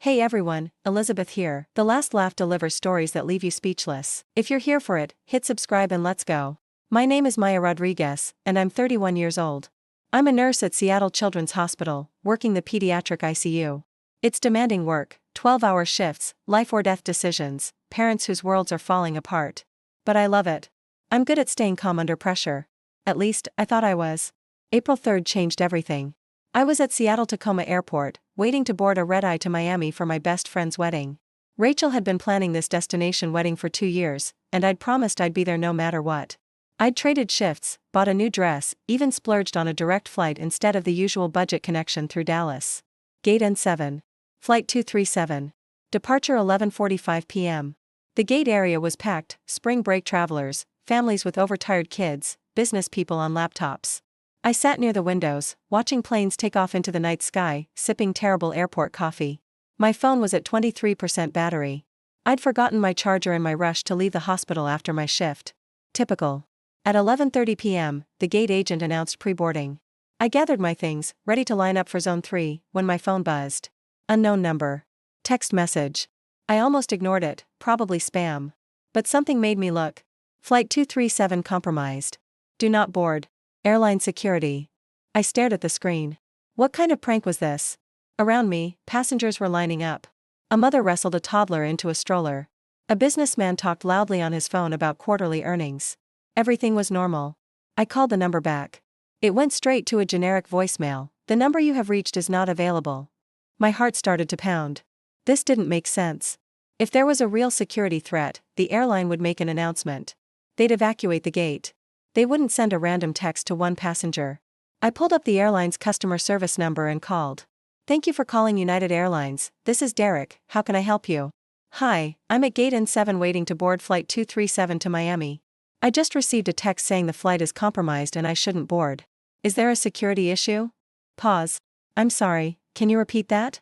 Hey everyone, Elizabeth here. The last laugh delivers stories that leave you speechless. If you're here for it, hit subscribe and let's go. My name is Maya Rodriguez, and I'm 31 years old. I'm a nurse at Seattle Children's Hospital, working the pediatric ICU. It's demanding work, 12-hour shifts, life or death decisions, parents whose worlds are falling apart. But I love it. I'm good at staying calm under pressure. At least, I thought I was. April 3rd changed everything. I was at Seattle-Tacoma Airport, waiting to board a red-eye to Miami for my best friend's wedding. Rachel had been planning this destination wedding for 2 years, and I'd promised I'd be there no matter what. I'd traded shifts, bought a new dress, even splurged on a direct flight instead of the usual budget connection through Dallas. Gate N7. Flight 237. Departure 11:45 p.m. The gate area was packed, spring break travelers, families with overtired kids, business people on laptops. I sat near the windows, watching planes take off into the night sky, sipping terrible airport coffee. My phone was at 23% battery. I'd forgotten my charger in my rush to leave the hospital after my shift. Typical. At 11:30 p.m., the gate agent announced pre-boarding. I gathered my things, ready to line up for Zone 3, when my phone buzzed. Unknown number. Text message. I almost ignored it, probably spam. But something made me look. Flight 237 compromised. Do not board. Airline security. I stared at the screen. What kind of prank was this? Around me, passengers were lining up. A mother wrestled a toddler into a stroller. A businessman talked loudly on his phone about quarterly earnings. Everything was normal. I called the number back. It went straight to a generic voicemail. The number you have reached is not available. My heart started to pound. This didn't make sense. If there was a real security threat, the airline would make an announcement. They'd evacuate the gate. They wouldn't send a random text to one passenger. I pulled up the airline's customer service number and called. Thank you for calling United Airlines, this is Derek, how can I help you? Hi, I'm at Gate N7 waiting to board Flight 237 to Miami. I just received a text saying the flight is compromised and I shouldn't board. Is there a security issue? Pause. I'm sorry, can you repeat that?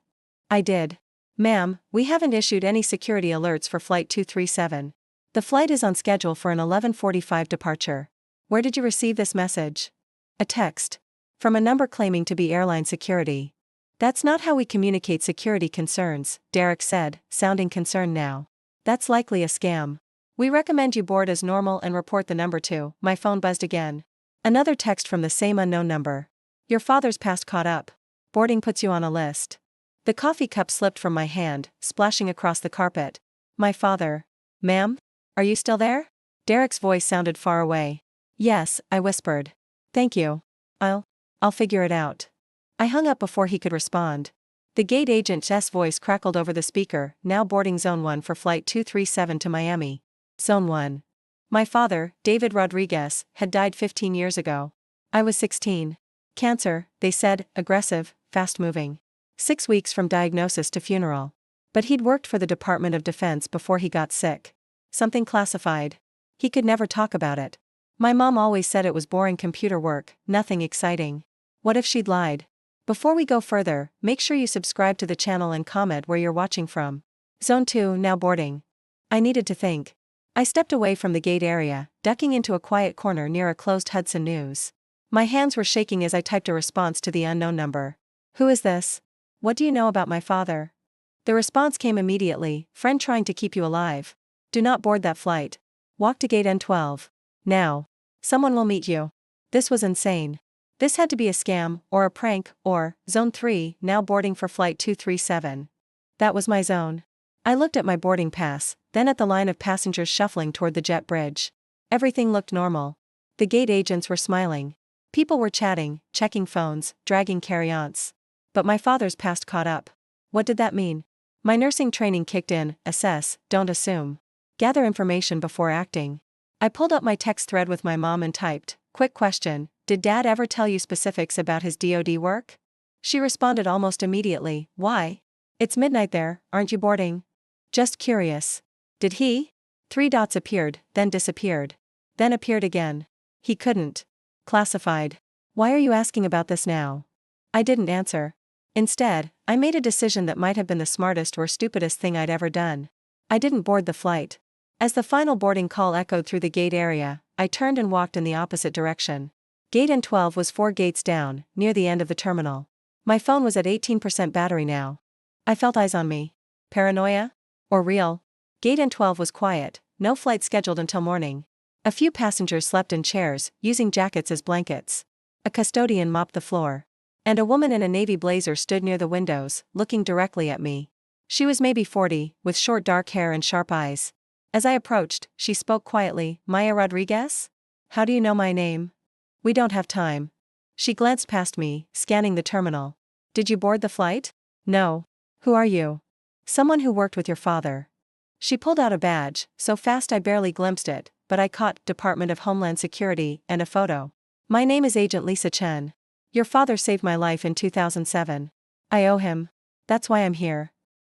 I did. Ma'am, we haven't issued any security alerts for Flight 237. The flight is on schedule for an 11:45 departure. Where did you receive this message? A text. From a number claiming to be airline security. That's not how we communicate security concerns, Derek said, sounding concerned now. That's likely a scam. We recommend you board as normal and report the number to. My phone buzzed again. Another text from the same unknown number. Your father's passed caught up. Boarding puts you on a list. The coffee cup slipped from my hand, splashing across the carpet. My father. Ma'am? Are you still there? Derek's voice sounded far away. Yes, I whispered. Thank you. I'll figure it out. I hung up before he could respond. The gate agent's voice crackled over the speaker, now boarding Zone 1 for Flight 237 to Miami. Zone 1. My father, David Rodriguez, had died 15 years ago. I was 16. Cancer, they said, aggressive, fast-moving. 6 weeks from diagnosis to funeral. But he'd worked for the Department of Defense before he got sick. Something classified. He could never talk about it. My mom always said it was boring computer work, nothing exciting. What if she'd lied? Before we go further, make sure you subscribe to the channel and comment where you're watching from. Zone 2 now boarding. I needed to think. I stepped away from the gate area, ducking into a quiet corner near a closed Hudson News. My hands were shaking as I typed a response to the unknown number. Who is this? What do you know about my father? The response came immediately, friend trying to keep you alive. Do not board that flight. Walk to gate N12. Now. Someone will meet you. This was insane. This had to be a scam, or a prank, or, Zone 3, now boarding for Flight 237. That was my zone. I looked at my boarding pass, then at the line of passengers shuffling toward the jet bridge. Everything looked normal. The gate agents were smiling. People were chatting, checking phones, dragging carry-ons. But my father's past caught up. What did that mean? My nursing training kicked in, assess, don't assume. Gather information before acting. I pulled up my text thread with my mom and typed, quick question, did Dad ever tell you specifics about his DoD work? She responded almost immediately, why? It's midnight there, aren't you boarding? Just curious. Did he? 3 dots appeared, then disappeared. Then appeared again. He couldn't. Classified. Why are you asking about this now? I didn't answer. Instead, I made a decision that might have been the smartest or stupidest thing I'd ever done. I didn't board the flight. As the final boarding call echoed through the gate area, I turned and walked in the opposite direction. Gate N12 was 4 gates down, near the end of the terminal. My phone was at 18% battery now. I felt eyes on me. Paranoia? Or real? Gate N12 was quiet, no flight scheduled until morning. A few passengers slept in chairs, using jackets as blankets. A custodian mopped the floor. And a woman in a navy blazer stood near the windows, looking directly at me. She was maybe 40, with short dark hair and sharp eyes. As I approached, she spoke quietly, "Maya Rodriguez? How do you know my name?" "We don't have time." She glanced past me, scanning the terminal. "Did you board the flight?" "No." "Who are you?" "Someone who worked with your father." She pulled out a badge, so fast I barely glimpsed it, but I caught Department of Homeland Security and a photo. "My name is Agent Lisa Chen. Your father saved my life in 2007. I owe him. That's why I'm here."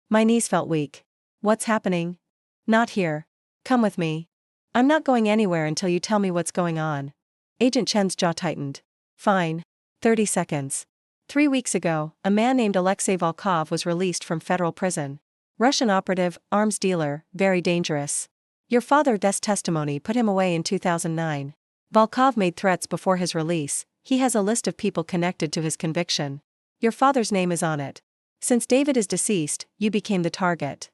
My knees felt weak. "What's happening?" "Not here. Come with me." "I'm not going anywhere until you tell me what's going on." Agent Chen's jaw tightened. "Fine. 30 seconds. 3 weeks ago, a man named Alexei Volkov was released from federal prison. Russian operative, arms dealer, very dangerous. Your father's testimony put him away in 2009. Volkov made threats before his release. He has a list of people connected to his conviction. Your father's name is on it. Since David is deceased, you became the target."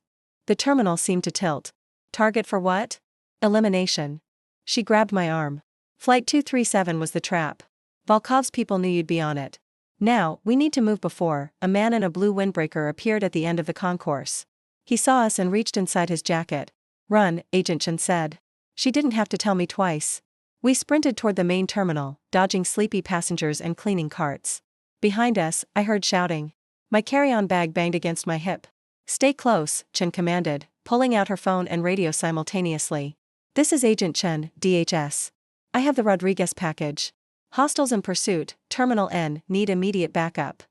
The terminal seemed to tilt. "Target for what?" "Elimination." She grabbed my arm. "Flight 237 was the trap. Volkov's people knew you'd be on it. Now, we need to move before." A man in a blue windbreaker appeared at the end of the concourse. He saw us and reached inside his jacket. "Run," Agent Chen said. She didn't have to tell me twice. We sprinted toward the main terminal, dodging sleepy passengers and cleaning carts. Behind us, I heard shouting. My carry-on bag banged against my hip. "Stay close," Chen commanded, pulling out her phone and radio simultaneously. "This is Agent Chen, DHS. I have the Rodriguez package. Hostiles in pursuit, Terminal N, need immediate backup."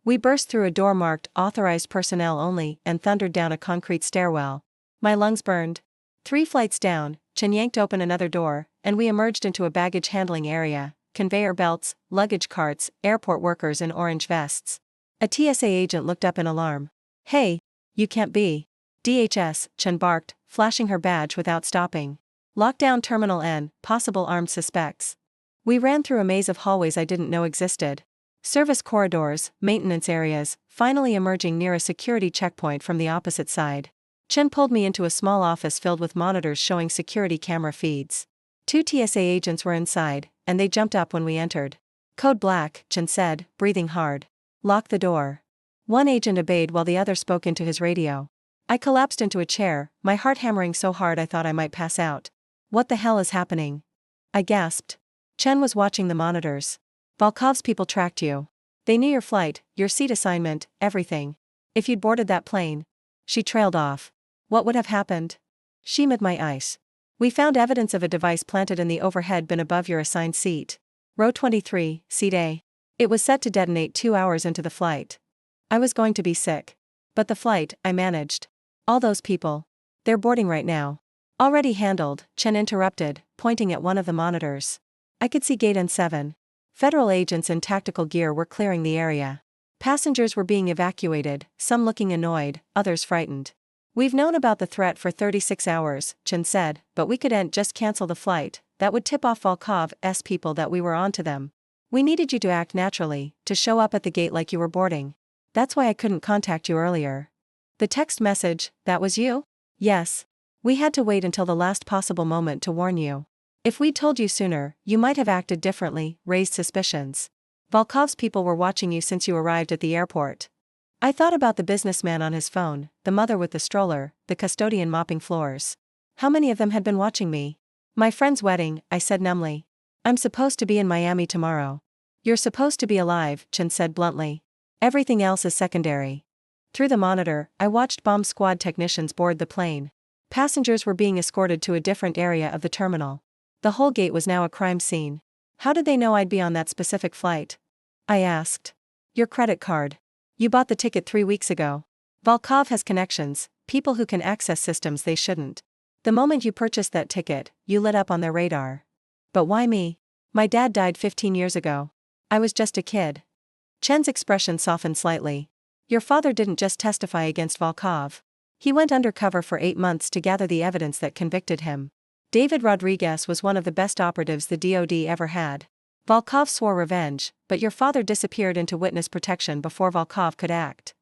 We burst through a door marked "Authorized Personnel Only" and thundered down a concrete stairwell. My lungs burned. 3 flights down, Chen yanked open another door, and we emerged into a baggage handling area, conveyor belts, luggage carts, airport workers in orange vests. A TSA agent looked up in alarm. "Hey, you can't be." "DHS," Chen barked, flashing her badge without stopping. "Lock down Terminal N, possible armed suspects." We ran through a maze of hallways I didn't know existed. Service corridors, maintenance areas, finally emerging near a security checkpoint from the opposite side. Chen pulled me into a small office filled with monitors showing security camera feeds. 2 TSA agents were inside, and they jumped up when we entered. "Code Black," Chen said, breathing hard. "Lock the door." One agent obeyed while the other spoke into his radio. I collapsed into a chair, my heart hammering so hard I thought I might pass out. "What the hell is happening?" I gasped. Chen was watching the monitors. "Volkov's people tracked you. They knew your flight, your seat assignment, everything. If you'd boarded that plane." She trailed off. "What would have happened?" She mid my ice. "We found evidence of a device planted in the overhead bin above your assigned seat. Row 23, seat A. It was set to detonate 2 hours into the flight." I was going to be sick. "But the flight, I managed." "All those people. They're boarding right now." "Already handled," Chen interrupted, pointing at one of the monitors. I could see Gate N7. Federal agents in tactical gear were clearing the area. Passengers were being evacuated, some looking annoyed, others frightened. "We've known about the threat for 36 hours, Chen said, "but we couldn't just cancel the flight. That would tip off Volkov's people that we were onto them. We needed you to act naturally, to show up at the gate like you were boarding. That's why I couldn't contact you earlier." "The text message, that was you?" "Yes. We had to wait until the last possible moment to warn you. If we'd told you sooner, you might have acted differently, raised suspicions. Volkov's people were watching you since you arrived at the airport." I thought about the businessman on his phone, the mother with the stroller, the custodian mopping floors. How many of them had been watching me? "My friend's wedding," I said numbly. "I'm supposed to be in Miami tomorrow." "You're supposed to be alive," Chen said bluntly. "Everything else is secondary." Through the monitor, I watched bomb squad technicians board the plane. Passengers were being escorted to a different area of the terminal. The whole gate was now a crime scene. "How did they know I'd be on that specific flight?" I asked. "Your credit card. You bought the ticket 3 weeks ago. Volkov has connections, people who can access systems they shouldn't. The moment you purchased that ticket, you lit up on their radar." "But why me? My dad died 15 years ago. I was just a kid." Chen's expression softened slightly. "Your father didn't just testify against Volkov. He went undercover for 8 months to gather the evidence that convicted him. David Rodriguez was one of the best operatives the DoD ever had. Volkov swore revenge, but your father disappeared into witness protection before Volkov could act."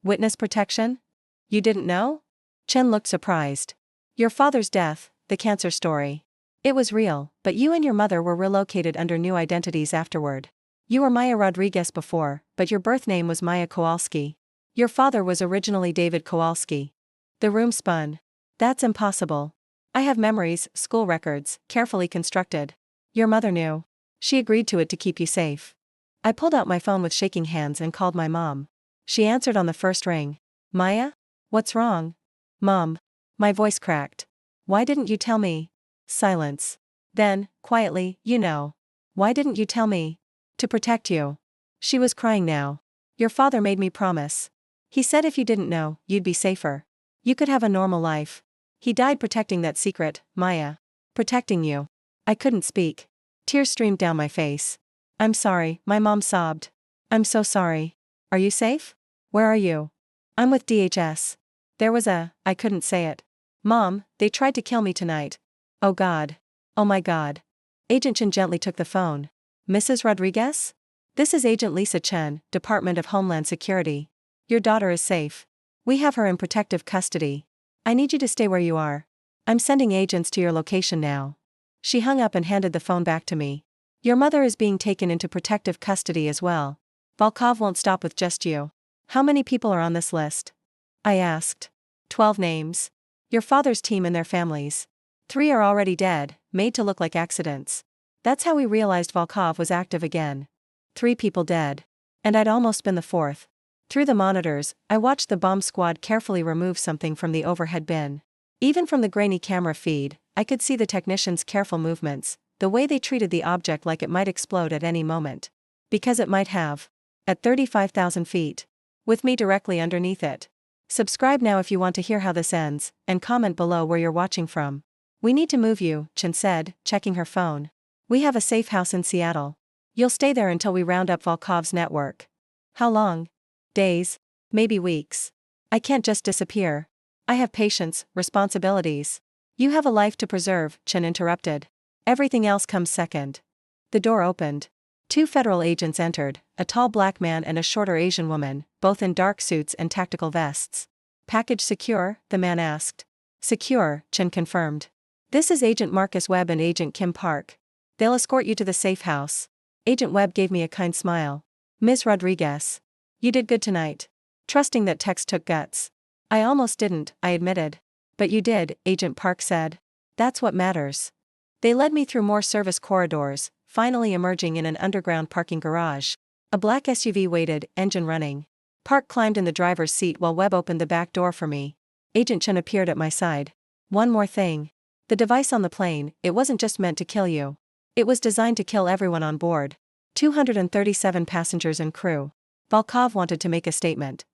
Witness protection? You didn't know? Chen looked surprised. Your father's death, the cancer story. It was real, but you and your mother were relocated under new identities afterward. You were Maya Rodriguez before, but your birth name was Maya Kowalski. Your father was originally David Kowalski. The room spun. That's impossible. I have memories, school records, carefully constructed. Your mother knew. She agreed to it to keep you safe. I pulled out my phone with shaking hands and called my mom. She answered on the first ring. Maya? What's wrong? Mom. My voice cracked. Why didn't you tell me? Silence. Then, quietly, you know. Why didn't you tell me? To protect you. She was crying now. Your father made me promise. He said if you didn't know, you'd be safer. You could have a normal life. He died protecting that secret, Maya. Protecting you. I couldn't speak. Tears streamed down my face. I'm sorry, my mom sobbed. I'm so sorry. Are you safe? Where are you? I'm with DHS. I couldn't say it. Mom, they tried to kill me tonight. Oh God. Oh my God. Agent Chen gently took the phone. Mrs. Rodriguez? This is Agent Lisa Chen, Department of Homeland Security. Your daughter is safe. We have her in protective custody. I need you to stay where you are. I'm sending agents to your location now. She hung up and handed the phone back to me. Your mother is being taken into protective custody as well. Volkov won't stop with just you. How many people are on this list? I asked. 12 names. Your father's team and their families. 3 are already dead, made to look like accidents. That's how we realized Volkov was active again. 3 people dead. And I'd almost been the 4th. Through the monitors, I watched the bomb squad carefully remove something from the overhead bin. Even from the grainy camera feed, I could see the technicians' careful movements, the way they treated the object like it might explode at any moment. Because it might have. At 35,000 feet. With me directly underneath it. Subscribe now if you want to hear how this ends, and comment below where you're watching from. We need to move you, Chen said, checking her phone. We have a safe house in Seattle. You'll stay there until we round up Volkov's network. How long? Days? Maybe weeks. I can't just disappear. I have patience, responsibilities. You have a life to preserve, Chen interrupted. Everything else comes second. The door opened. 2 federal agents entered, a tall black man and a shorter Asian woman, both in dark suits and tactical vests. Package secure? The man asked. Secure, Chen confirmed. This is Agent Marcus Webb and Agent Kim Park. They'll escort you to the safe house. Agent Webb gave me a kind smile. Ms. Rodriguez. You did good tonight. Trusting that text took guts. I almost didn't, I admitted. But you did, Agent Park said. That's what matters. They led me through more service corridors, finally emerging in an underground parking garage. A black SUV waited, engine running. Park climbed in the driver's seat while Webb opened the back door for me. Agent Chen appeared at my side. One more thing. The device on the plane, it wasn't just meant to kill you. It was designed to kill everyone on board. 237 passengers and crew. Volkov wanted to make a statement.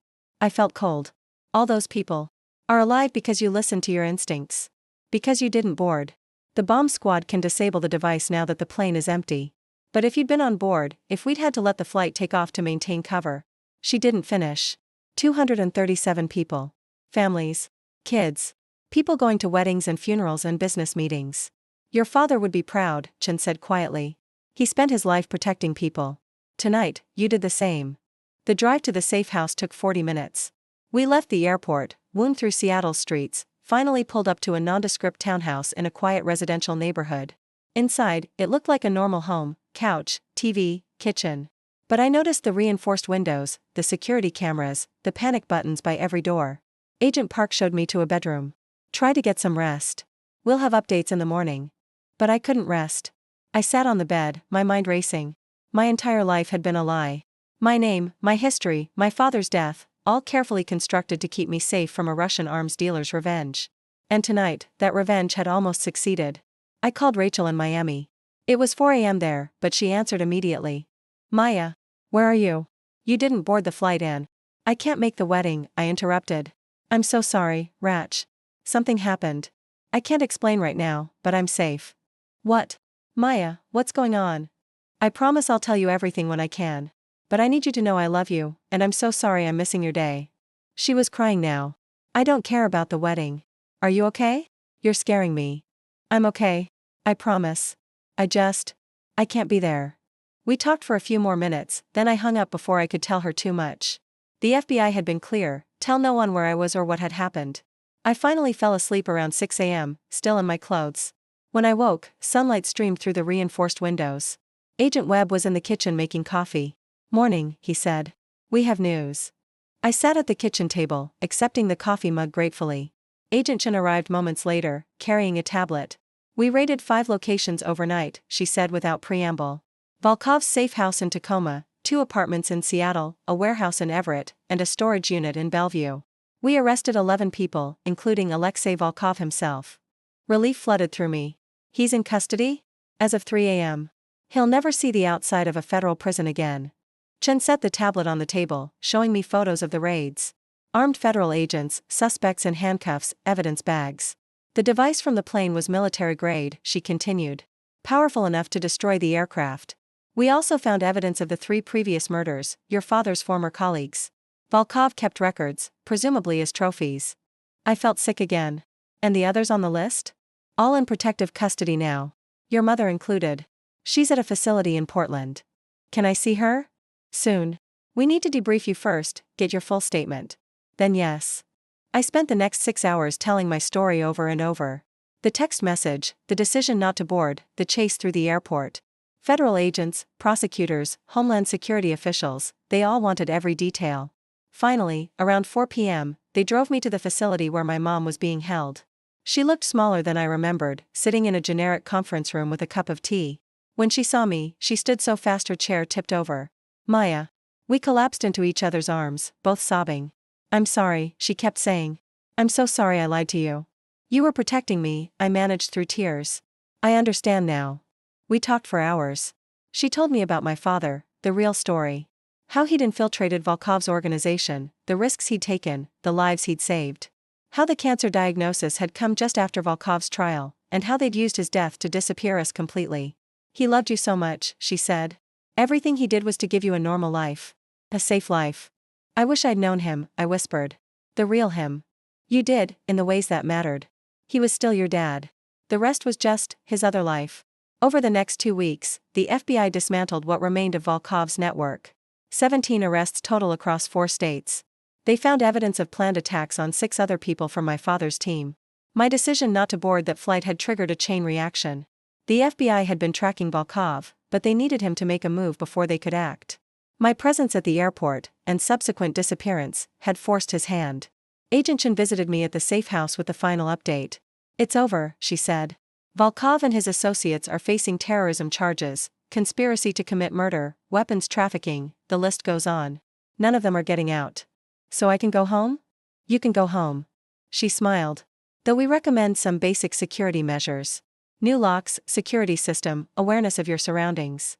I felt cold. All those people are alive because you listened to your instincts. Because you didn't board. The bomb squad can disable the device now that the plane is empty. But if you'd been on board, if we'd had to let the flight take off to maintain cover. She didn't finish. 237 people. Families. Kids. People going to weddings and funerals and business meetings. Your father would be proud, Chen said quietly. He spent his life protecting people. Tonight, you did the same. The drive to the safe house took 40 minutes. We left the airport, wound through Seattle's streets, finally pulled up to a nondescript townhouse in a quiet residential neighborhood. Inside, it looked like a normal home, couch, TV, kitchen. But I noticed the reinforced windows, the security cameras, the panic buttons by every door. Agent Park showed me to a bedroom. Try to get some rest. We'll have updates in the morning. But I couldn't rest. I sat on the bed, my mind racing. My entire life had been a lie. My name, my history, my father's death, all carefully constructed to keep me safe from a Russian arms dealer's revenge. And tonight, that revenge had almost succeeded. I called Rachel in Miami. It was 4 a.m. there, but she answered immediately. Maya. Where are you? You didn't board the flight in. I can't make the wedding, I interrupted. I'm so sorry, Rach. Something happened. I can't explain right now, but I'm safe. What? Maya, what's going on? I promise I'll tell you everything when I can. But I need you to know I love you, and I'm so sorry I'm missing your day. She was crying now. I don't care about the wedding. Are you okay? You're scaring me. I'm okay. I promise. I can't be there. We talked for a few more minutes, then I hung up before I could tell her too much. The FBI had been clear: tell no one where I was or what had happened. I finally fell asleep around 6 a.m., still in my clothes. When I woke, sunlight streamed through the reinforced windows. Agent Webb was in the kitchen making coffee. "Morning," he said. "We have news." I sat at the kitchen table, accepting the coffee mug gratefully. Agent Chen arrived moments later, carrying a tablet. "We raided 5 locations overnight," she said without preamble. Volkov's safe house in Tacoma, 2 apartments in Seattle, a warehouse in Everett, and a storage unit in Bellevue. We arrested 11 people, including Alexei Volkov himself. Relief flooded through me. He's in custody? As of 3 a.m. He'll never see the outside of a federal prison again. Chen set the tablet on the table, showing me photos of the raids. Armed federal agents, suspects in handcuffs, evidence bags. The device from the plane was military grade, she continued. Powerful enough to destroy the aircraft. We also found evidence of the 3 previous murders, your father's former colleagues. Volkov kept records, presumably as trophies. I felt sick again. And the others on the list? All in protective custody now. Your mother included. She's at a facility in Portland. Can I see her? Soon. We need to debrief you first, get your full statement. Then yes. I spent the next 6 hours telling my story over and over. The text message, the decision not to board, the chase through the airport. Federal agents, prosecutors, Homeland Security officials, they all wanted every detail. Finally, around 4 p.m., they drove me to the facility where my mom was being held. She looked smaller than I remembered, sitting in a generic conference room with a cup of tea. When she saw me, she stood so fast her chair tipped over. "Maya." We collapsed into each other's arms, both sobbing. "I'm sorry," she kept saying. "I'm so sorry I lied to you. You were protecting me," I managed through tears. "I understand now." We talked for hours. She told me about my father, the real story. How he'd infiltrated Volkov's organization, the risks he'd taken, the lives he'd saved. How the cancer diagnosis had come just after Volkov's trial, and how they'd used his death to disappear us completely. "He loved you so much," she said. "Everything he did was to give you a normal life. A safe life." "I wish I'd known him," I whispered. "The real him." "You did, in the ways that mattered. He was still your dad. The rest was just his other life." Over the next 2 weeks, the FBI dismantled what remained of Volkov's network. 17 arrests total across 4 states. They found evidence of planned attacks on 6 other people from my father's team. My decision not to board that flight had triggered a chain reaction. The FBI had been tracking Volkov, but they needed him to make a move before they could act. My presence at the airport, and subsequent disappearance, had forced his hand. Agent Chen visited me at the safe house with the final update. "It's over," she said. "Volkov and his associates are facing terrorism charges, conspiracy to commit murder, weapons trafficking, the list goes on. None of them are getting out. So I can go home?" "You can go home." She smiled. "Though we recommend some basic security measures. New locks, security system, awareness of your surroundings."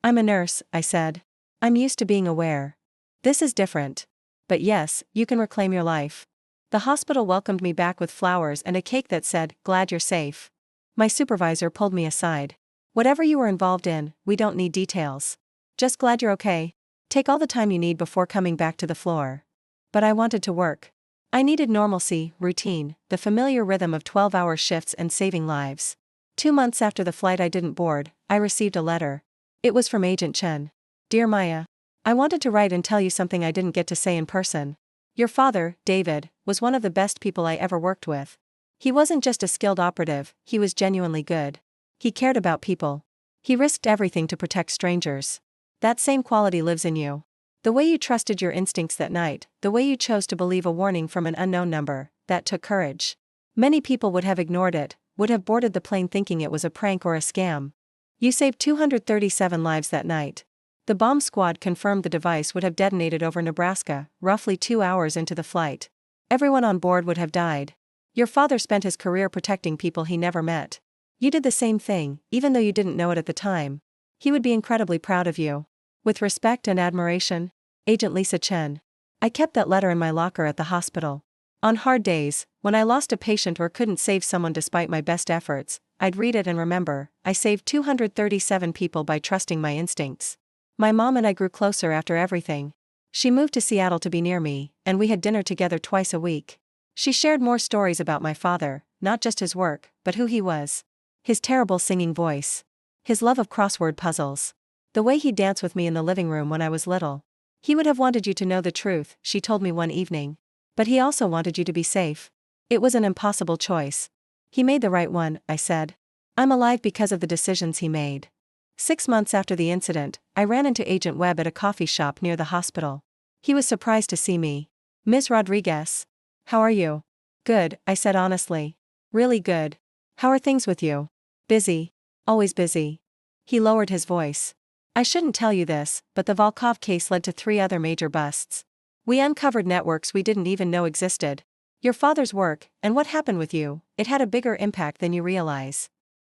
"I'm a nurse," I said. "I'm used to being aware. This is different. But yes, you can reclaim your life." The hospital welcomed me back with flowers and a cake that said, "Glad you're safe." My supervisor pulled me aside. "Whatever you were involved in, we don't need details. Just glad you're okay. Take all the time you need before coming back to the floor." But I wanted to work. I needed normalcy, routine, the familiar rhythm of 12-hour shifts and saving lives. 2 months after the flight I didn't board, I received a letter. It was from Agent Chen. "Dear Maya, I wanted to write and tell you something I didn't get to say in person. Your father, David, was one of the best people I ever worked with. He wasn't just a skilled operative, he was genuinely good. He cared about people. He risked everything to protect strangers. That same quality lives in you. The way you trusted your instincts that night, the way you chose to believe a warning from an unknown number, that took courage. Many people would have ignored it, would have boarded the plane thinking it was a prank or a scam. You saved 237 lives that night. The bomb squad confirmed the device would have detonated over Nebraska, roughly 2 hours into the flight. Everyone on board would have died. Your father spent his career protecting people he never met. You did the same thing, even though you didn't know it at the time. He would be incredibly proud of you. With respect and admiration, Agent Lisa Chen." I kept that letter in my locker at the hospital. On hard days, when I lost a patient or couldn't save someone despite my best efforts, I'd read it and remember, I saved 237 people by trusting my instincts. My mom and I grew closer after everything. She moved to Seattle to be near me, and we had dinner together twice a week. She shared more stories about my father, not just his work, but who he was. His terrible singing voice. His love of crossword puzzles. The way he'd dance with me in the living room when I was little. He would have wanted you to know the truth, she told me one evening. But he also wanted you to be safe. It was an impossible choice. He made the right one, I said. I'm alive because of the decisions he made. 6 months after the incident, I ran into Agent Webb at a coffee shop near the hospital. He was surprised to see me. Ms. Rodriguez. How are you? Good, I said honestly. Really good. How are things with you? Busy. Always busy. He lowered his voice. I shouldn't tell you this, but the Volkov case led to 3 other major busts. We uncovered networks we didn't even know existed. Your father's work, and what happened with you, it had a bigger impact than you realize.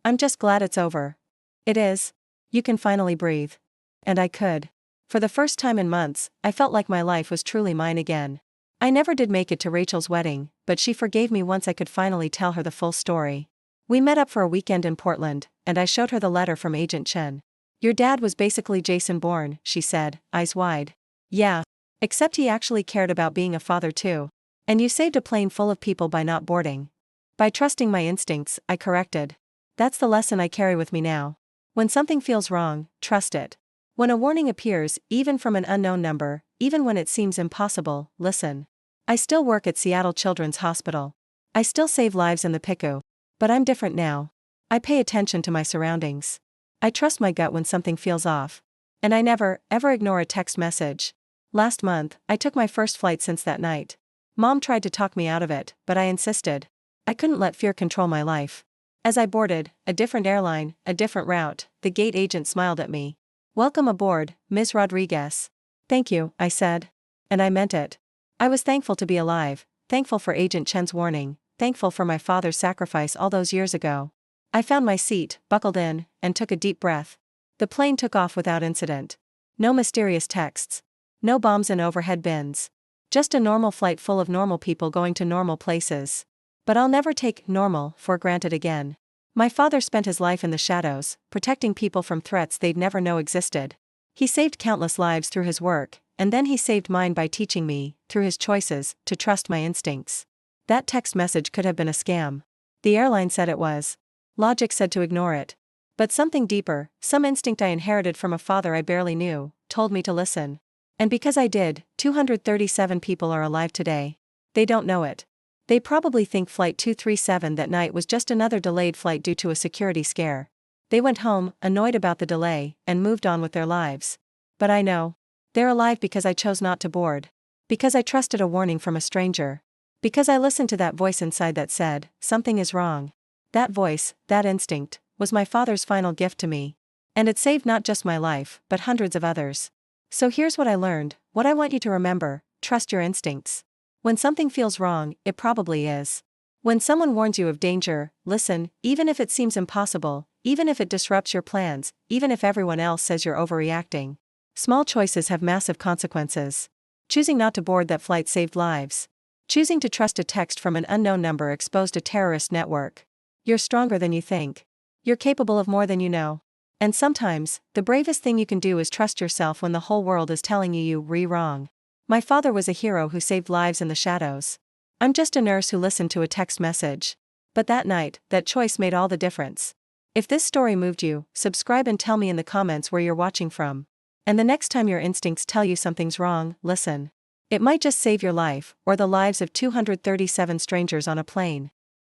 I'm just glad it's over. It is. You can finally breathe. And I could. For the first time in months, I felt like my life was truly mine again. I never did make it to Rachel's wedding, but she forgave me once I could finally tell her the full story. We met up for a weekend in Portland, and I showed her the letter from Agent Chen. Your dad was basically Jason Bourne, she said, eyes wide. Yeah. Except he actually cared about being a father too. And you saved a plane full of people by not boarding. By trusting my instincts, I corrected. That's the lesson I carry with me now. When something feels wrong, trust it. When a warning appears, even from an unknown number, even when it seems impossible, listen. I still work at Seattle Children's Hospital. I still save lives in the PICU. But I'm different now. I pay attention to my surroundings. I trust my gut when something feels off. And I never, ever ignore a text message. Last month, I took my first flight since that night. Mom tried to talk me out of it, but I insisted. I couldn't let fear control my life. As I boarded, a different airline, a different route, the gate agent smiled at me. Welcome aboard, Ms. Rodriguez. Thank you, I said. And I meant it. I was thankful to be alive, thankful for Agent Chen's warning, thankful for my father's sacrifice all those years ago. I found my seat, buckled in, and took a deep breath. The plane took off without incident. No mysterious texts. No bombs in overhead bins. Just a normal flight full of normal people going to normal places. But I'll never take normal for granted again. My father spent his life in the shadows, protecting people from threats they'd never know existed. He saved countless lives through his work, and then he saved mine by teaching me, through his choices, to trust my instincts. That text message could have been a scam. The airline said it was. Logic said to ignore it. But something deeper, some instinct I inherited from a father I barely knew, told me to listen. And because I did, 237 people are alive today. They don't know it. They probably think Flight 237 that night was just another delayed flight due to a security scare. They went home, annoyed about the delay, and moved on with their lives. But I know. They're alive because I chose not to board. Because I trusted a warning from a stranger. Because I listened to that voice inside that said, something is wrong. That voice, that instinct, was my father's final gift to me. And it saved not just my life, but hundreds of others. So here's what I learned, what I want you to remember: trust your instincts. When something feels wrong, it probably is. When someone warns you of danger, listen, even if it seems impossible, even if it disrupts your plans, even if everyone else says you're overreacting. Small choices have massive consequences. Choosing not to board that flight saved lives. Choosing to trust a text from an unknown number exposed a terrorist network. You're stronger than you think. You're capable of more than you know. And sometimes, the bravest thing you can do is trust yourself when the whole world is telling you wrong. My father was a hero who saved lives in the shadows. I'm just a nurse who listened to a text message. But that night, that choice made all the difference. If this story moved you, subscribe and tell me in the comments where you're watching from. And the next time your instincts tell you something's wrong, listen. It might just save your life, or the lives of 237 strangers on a plane.